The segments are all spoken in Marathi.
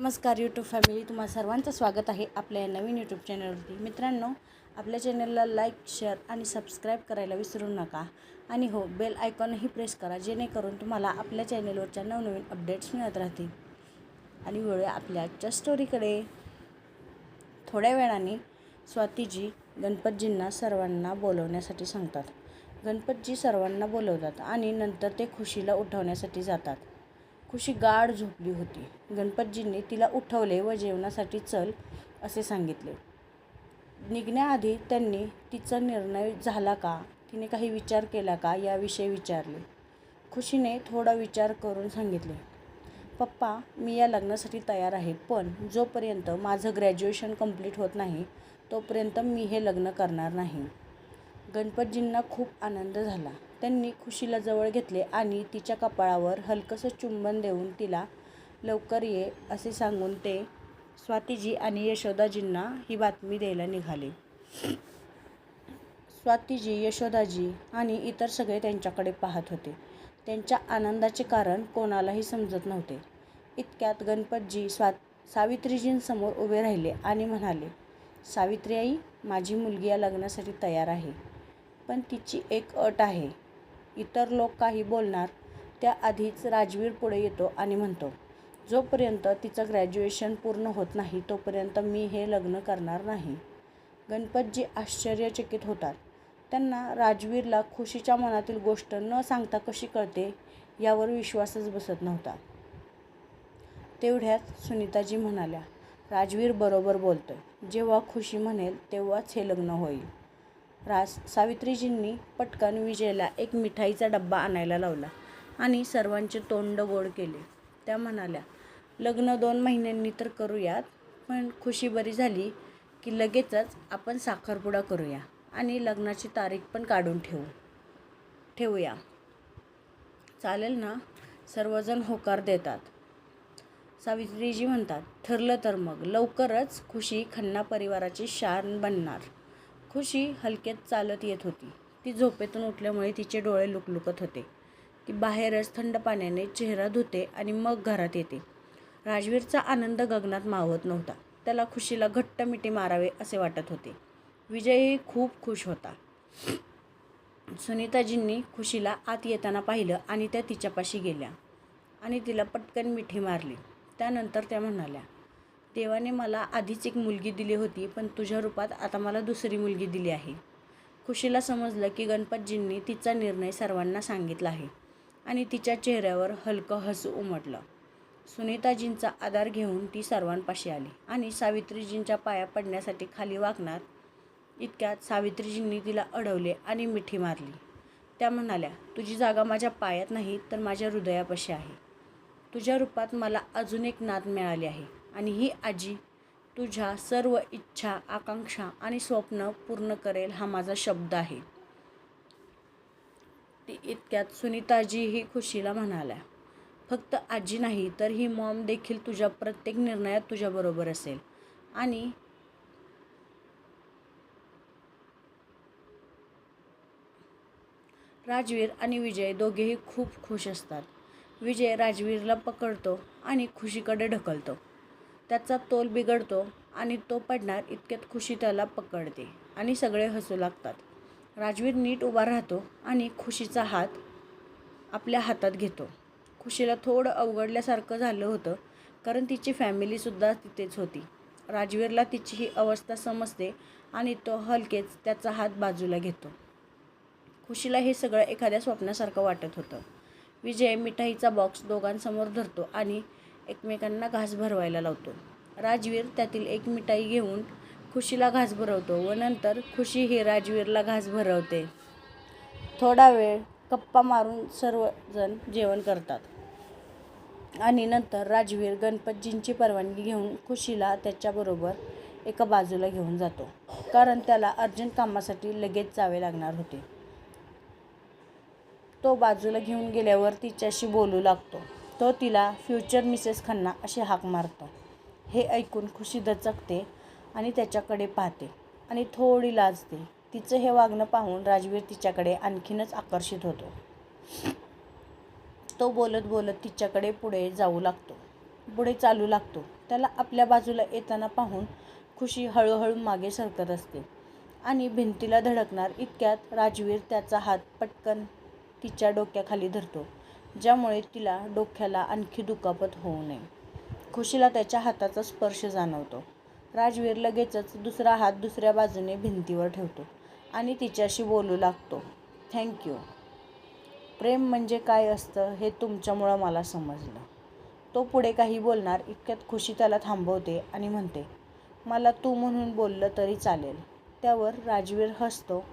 नमस्कार यूट्यूब फॅमिली, तुम्हा सर्वांचं स्वागत आहे आपल्या या नवीन यूट्यूब चॅनलवरती. मित्रांनो, आपल्या चॅनलला लाईक, शेअर आणि सबस्क्राईब करायला विसरू नका. आणि हो, बेल आयकॉनही प्रेस करा, जेणेकरून तुम्हाला आपल्या चॅनलवरच्या नवनवीन अपडेट्स मिळत राहतील. आणि वळूया आपल्या आजच्या स्टोरीकडे. थोड्या वेळाने स्वातीजी गणपतजींना सर्वांना बोलवण्यासाठी सांगतात. गणपतजी सर्वांना बोलवतात आणि नंतर ते खुशीला उठवण्यासाठी जातात. खुशी गाढ झोपली होती. गणपतजींनी तिला उठवले व जेवणासाठी चल असे सांगितले. निघण्याआधी त्यांनी तिचा निर्णय झाला का, तिने काही विचार केला का याविषयी विचारले. खुशीने थोडा विचार करून सांगितले, पप्पा, मी या लग्नासाठी तयार आहे, पण जोपर्यंत माझं ग्रॅज्युएशन कंप्लीट होत नाही तोपर्यंत मी हे लग्न करणार नाही. गणपतजींना खूप आनंद झाला. त्यांनी खुशीला जवळ घेतले आणि तिच्या कपाळावर हलकंसं चुंबन देऊन तिला लवकर ये असे सांगून ते स्वातीजी आणि यशोदाजींना ही बातमी द्यायला निघाले. स्वातीजी, यशोदाजी आणि इतर सगळे त्यांच्याकडे पाहत होते. त्यांच्या आनंदाचे कारण कोणालाही समजत नव्हते. इतक्यात गणपतजी सावित्रीजींसमोर उभे राहिले आणि म्हणाले, सावित्री आई, माझी मुलगी या लग्नासाठी तयार आहे, पण तिची एक अट आहे. इतर लोक काही बोलणार त्याआधीच राजवीर पुढे येतो आणि म्हणतो, जोपर्यंत तिचं ग्रॅज्युएशन पूर्ण होत नाही तोपर्यंत मी हे लग्न करणार नाही. गणपतजी आश्चर्यचकित होतात. त्यांना राजवीरला खुशीच्या मनातील गोष्ट न सांगता कशी कळते यावर विश्वासच बसत नव्हता. तेवढ्यात सुनीताजी म्हणाल्या, राजवीर बरोबर बोलतोय. जेव्हा खुशी म्हणेल तेव्हाच हे लग्न होईल. सावित्रीजींनी पटकन विजयला एक मिठाईचा डब्बा आणायला लावला आणि सर्वांचे तोंड गोड केले. त्या म्हणाल्या, लग्न 2 महिन्यांनी तर करूयात, पण खुशी बरी झाली की लगेचच आपण साखरपुडा करूया आणि लग्नाची तारीख पण काढून ठेवूया. चालेल ना? सर्वजण होकार देतात. सावित्रीजी म्हणतात, ठरलं तर मग लवकरच खुशी खन्ना परिवाराची शान बनणार. खुशी हलकेत चालत येत होती. ती झोपेतून उठल्यामुळे तिचे डोळे लुकलुकत होते. ती बाहेरच थंड पाण्याने चेहरा धुते आणि मग घरात येते. राजवीरचा आनंद गगनात मावत नव्हता. त्याला खुशीला घट्ट मिठी मारावे असे वाटत होते. विजयही खूप खुश होता. सुनीताजींनी खुशीला आत येताना पाहिलं आणि त्या तिच्यापाशी गेल्या आणि तिला पटकन मिठी मारली. त्यानंतर त्या म्हणाल्या, देवाने मला आधीच एक मुलगी दिली होती, पण तुझ्या रूपात आता मला दुसरी मुलगी दिली आहे. खुशीला समजलं की गणपतजींनी तिचा निर्णय सर्वांना सांगितला आहे आणि तिच्या चेहऱ्यावर हलकं हसू उमटलं. सुनीताजींचा आधार घेऊन ती सर्वांपाशी आली आणि सावित्रीजींच्या पाया पडण्यासाठी खाली वाकणार इतक्यात सावित्रीजींनी तिला अडवले आणि मिठी मारली. त्या म्हणाल्या, तुझी जागा माझ्या पायात नाही तर माझ्या हृदयापाशी आहे. तुझ्या रूपात मला अजून एक नात मिळाली आहे आणि ही आजी तुझ्या सर्व इच्छा, आकांक्षा आणि स्वप्न पूर्ण करेल हा माझा शब्द आहे. ती इतक्यात सुनीताजीही खुशीला म्हणाल्या, फक्त आजी नाही तर ही मॉम देखील तुझ्या प्रत्येक निर्णयात तुझ्याबरोबर असेल. आणि राजवीर आणि विजय दोघेही खूप खुश असतात. विजय राजवीरला पकडतो आणि खुशीकडे ढकलतो. त्याचा तोल बिघडतो आणि तो पडणार इतक्यात खुशी त्याला पकडते आणि सगळे हसू लागतात. राजवीर नीट उभा राहतो आणि खुशीचा हात आपल्या हातात घेतो. खुशीला थोडं अवघडल्यासारखं झालं होतं, कारण तिची फॅमिलीसुद्धा तिथेच होती. राजवीरला तिची ही अवस्था समजते आणि तो हलकेच त्याचा हात बाजूला घेतो. खुशीला हे सगळं एखाद्या स्वप्नासारखं वाटत होतं. विजय मिठाईचा बॉक्स दोघांसमोर धरतो आणि एकमेकांना घास भरवायला लावतो. राजवीर त्यातील एक मिठाई घेऊन खुशीला घास भरवतो व नंतर खुशी ही राजवीरला घास भरवते. थोडा वेळ गप्पा मारून सर्वजण जेवण करतात आणि नंतर राजवीर गणपतजींची परवानगी घेऊन खुशीला त्याच्याबरोबर एका बाजूला घेऊन जातो, कारण त्याला अर्जंट कामासाठी लगेच जावे लागणार होते. तो बाजूला घेऊन गेल्यावर तिच्याशी बोलू लागतो. तो तिला फ्युचर मिसेस खन्ना अशी हाक मारतो. हे ऐकून खुशी दचकते आणि त्याच्याकडे पाहते आणि थोडी लाजते. तिचं हे वागणं पाहून राजवीर तिच्याकडे आणखीनच आकर्षित होतो. तो बोलत बोलत तिच्याकडे पुढे जाऊ लागतो. पुढे चालू लागतो. त्याला आपल्या बाजूला येताना पाहून खुशी हळूहळू मागे सरकत असते आणि भिंतीला धडकणार इतक्यात राजवीर त्याचा हात पटकन तिच्या डोक्याखाली धरतो, ज्यामुळे तिला डोक्याला आणखी दुखापत होऊ नये. खुशीला त्याच्या हाताचा स्पर्श जाणवतो. राजवीर लगेचच दुसरा हात दुसऱ्या बाजूने भिंतीवर ठेवतो आणि तिच्याशी बोलू लागतो. Thank you. प्रेम म्हणजे काय असतं हे तुमच्यामुळं मला समजलं. तो पुढे काही बोलणार इतक्यात खुशी त्याला थांबवते आणि म्हणते, मला तू म्हणून बोललं तरी चालेल. त्यावर राजवीर हसतो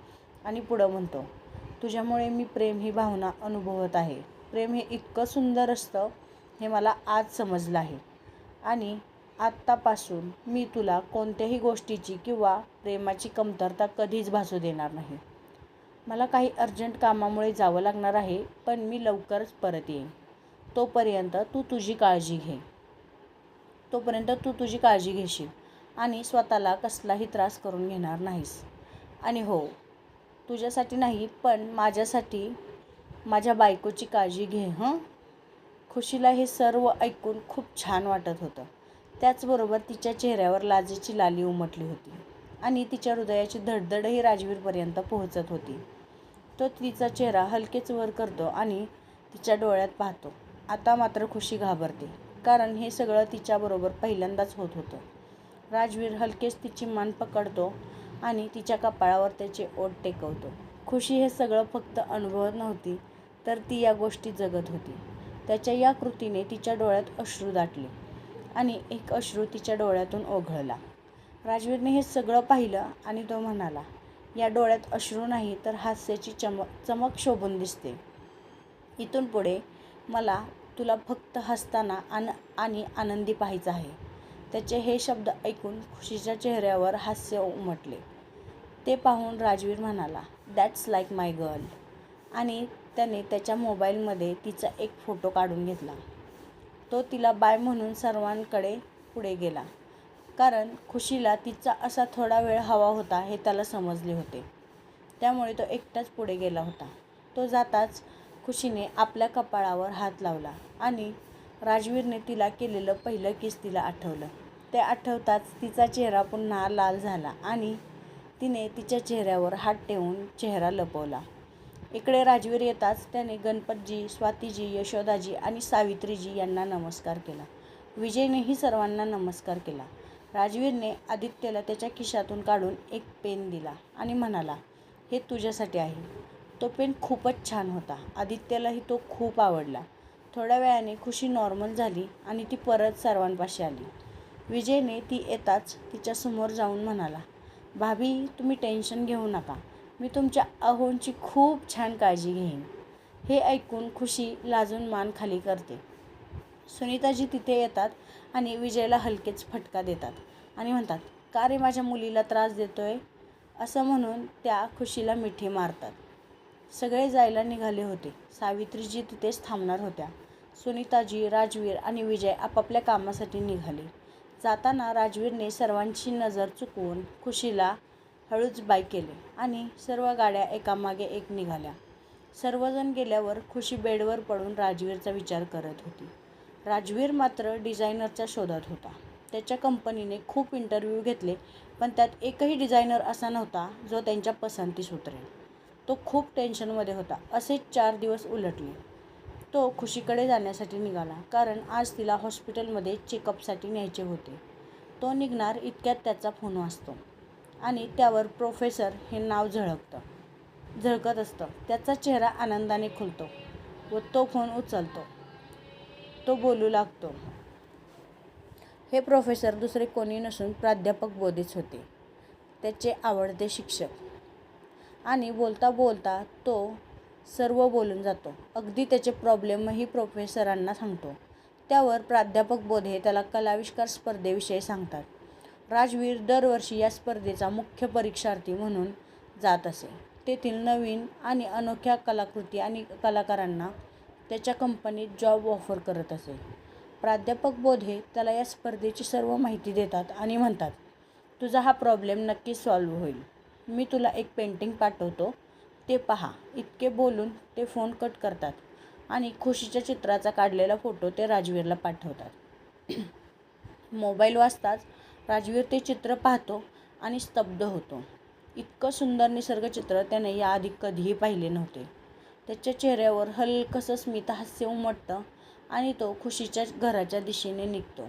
आणि पुढं म्हणतो, तुझ्यामुळे मी प्रेम ही भावना अनुभवत आहे. प्रेम हे इतकं सुंदर असतं हे मला आज समजलं आहे आणि आत्तापासून मी तुला कोणत्याही गोष्टीची किंवा प्रेमाची कमतरता कधीच भासू देणार नाही. मला काही अर्जंट कामामुळे जावं लागणार आहे, पण मी लवकरच परत येईन. तोपर्यंत तू तुझी काळजी घेशील आणि स्वतःला कसलाही त्रास करून घेणार नाहीस. आणि हो, तुझ्यासाठी नाही पण माझ्यासाठी माझ्या बायकोची काळजी घे हं. खुशीला हे सर्व ऐकून खूप छान वाटत होतं. त्याचबरोबर तिच्या चेहऱ्यावर लाजेची लाली उमटली होती आणि तिच्या हृदयाची धडधडही राजवीरपर्यंत पोहोचत होती. तो तिचा चेहरा हलकेच वर करतो आणि तिच्या डोळ्यात पाहतो. आता मात्र खुशी घाबरते, कारण हे सगळं तिच्याबरोबर पहिल्यांदाच होत होतं. राजवीर हलकेच तिची मान पकडतो आणि तिच्या कपाळावर त्याचे ओठ टेकवतो. खुशी हे सगळं फक्त अनुभवत नव्हती, तर ती या गोष्टी जगत होती. त्याच्या या कृतीने तिच्या डोळ्यात अश्रू दाटले आणि एक अश्रू तिच्या डोळ्यातून ओघळला. राजवीरने हे सगळं पाहिलं आणि तो म्हणाला, या डोळ्यात अश्रू नाही तर हास्याची चमक शोभून दिसते. इथून पुढे मला तुला फक्त हसताना आणि आनंदी पाहायचं आहे. त्याचे हे शब्द ऐकून खुशीच्या चेहऱ्यावर हास्य उमटले. ते पाहून राजवीर म्हणाला, दॅट्स लाईक माय गर्ल. आणि त्याने त्याच्या मोबाईलमध्ये तिचा एक फोटो काढून घेतला. तो तिला बाय म्हणून सर्वांकडे पुढे गेला, कारण खुशीला तिचा असा थोडा वेळ हवा होता हे त्याला समजले होते. त्यामुळे तो एकटाच पुढे गेला होता. तो जाताच खुशीने आपल्या कपाळावर हात लावला आणि राजवीरने तिला केलेलं पहिलं किस तिला आठवलं. ते आठवताच तिचा चेहरा पुन्हा लाल झाला आणि तिने तिच्या चेहऱ्यावर हात ठेवून चेहरा लपवला. इकडे राजवीर येताच त्याने गणपतजी, स्वातीजी, यशोदाजी आणि सावित्रीजी यांना नमस्कार केला. विजयनेही सर्वांना नमस्कार केला. राजवीरने आदित्यला त्याच्या खिशातून काढून एक पेन दिला आणि म्हणाला, हे तुझ्यासाठी आहे. तो पेन खूपच छान होता. आदित्यलाही तो खूप आवडला. थोड्या वेळाने खुशी नॉर्मल झाली आणि ती परत सर्वांपाशी आली. विजयने ती येताच तिच्यासमोर जाऊन म्हणाला, भाभी तुम्ही टेन्शन घेऊ नका. मी तुमच्या अहोंची खूप छान काळजी घेईन. हे ऐकून खुशी लाजून मान खाली करते. सुनीताजी तिथे येतात आणि विजयला हलकेच फटका देतात आणि म्हणतात, का रे माझ्या मुलीला त्रास देतोय? असं म्हणून त्या खुशीला मिठी मारतात. सगळे जायला निघाले होते. सावित्रीजी तिथेच थांबणार होत्या. सुनीताजी, राजवीर आणि विजय आपापल्या कामासाठी निघाले. जाताना राजवीरने सर्वांची नजर चुकवून खुशीला हळूच बाय केले आणि सर्व गाड्या एकामागे एक निघाल्या. सर्वजण गेल्यावर खुशी बेडवर पडून राजवीरचा विचार करत होती. राजवीर मात्र डिझायनरच्या शोधात होता. त्याच्या कंपनीने खूप इंटरव्ह्यू घेतले, पण त्यात एकही डिझायनर असा नव्हता जो त्यांच्या पसंतीस उतरेल. तो खूप टेन्शनमध्ये होता. असेच 4 दिवस उलटले. तो खुशीकडे जाण्यासाठी निघाला, कारण आज तिला हॉस्पिटलमध्ये चेकअपसाठी न्यायचे होते. तो निघणार इतक्यात त्याचा फोन वाजतो आणि त्यावर प्रोफेसर हे नाव झळकत असतं. त्याचा चेहरा आनंदाने खुलतो व तो फोन उचलतो. तो बोलू लागतो. हे प्रोफेसर दुसरे कोणी नसून प्राध्यापक बोधेच होते, त्याचे आवडते शिक्षक. आणि बोलता बोलता तो सर्व बोलून जातो. अगदी त्याचे प्रॉब्लेमही प्रोफेसरांना सांगतो. त्यावर प्राध्यापक बोधे त्याला कलाविष्कार स्पर्धेविषयी सांगतात. राजवीर दरवर्षी या स्पर्धेचा मुख्य परीक्षार्थी म्हणून जात असे. तेथील नवीन आणि अनोख्या कलाकृती आणि कलाकारांना त्याच्या कंपनीत जॉब ऑफर करत असे. प्राध्यापक बोधे त्याला या स्पर्धेची सर्व माहिती देतात आणि म्हणतात, तुझा हा प्रॉब्लेम नक्कीच सॉल्व्ह होईल. मी तुला एक पेंटिंग पाठवतो, ते पहा. इतके बोलून ते फोन कट करतात आणि खुशीच्या चित्राचा काढलेला फोटो ते राजवीरला पाठवतात. मोबाईल वाजताच राजवीर ते चित्र पाहतो आणि स्तब्ध होतो. इतकं सुंदर निसर्गचित्र त्याने याआधी कधीही पाहिले नव्हते. त्याच्या चेहऱ्यावर हलकसं स्मित हास्य उमटतं आणि तो खुशीच्या घराच्या दिशेने निघतो.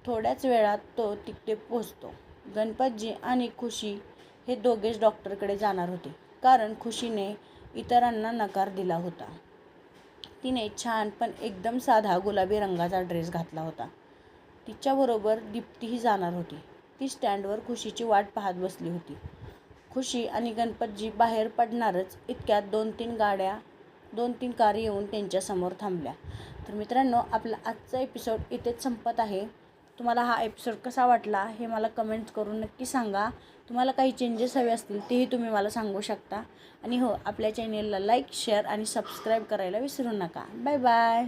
थोड्याच वेळात तो तिथे पोहोचतो. गणपतजी आणि खुशी हे दोघेच डॉक्टरकडे जाणार होते, कारण खुशीने इतरांना नकार दिला होता. तिने छान पण एकदम साधा गुलाबी रंगाचा ड्रेस घातला होता. तिच्याबरोबर दीप्तीही जाणार होती. ती स्टँडवर खुशीची वाट पाहत बसली होती. खुशी आणि गणपतजी बाहेर पडणारच इतक्यात 2-3 कार येऊन त्यांच्यासमोर थांबल्या. तर मित्रांनो, आपला आजचा एपिसोड इथेच संपत आहे. तुम्हाला हा एपिसोड कसा वाटला हे मला कमेंट करून नक्की सांगा. तुम्हाला काही चेंजेस हवे असतील तेही तुम्ही मला सांगू शकता. आणि हो, आपल्या चॅनेलला लाईक, शेअर आणि सबस्क्राईब करायला विसरू नका. Bye bye.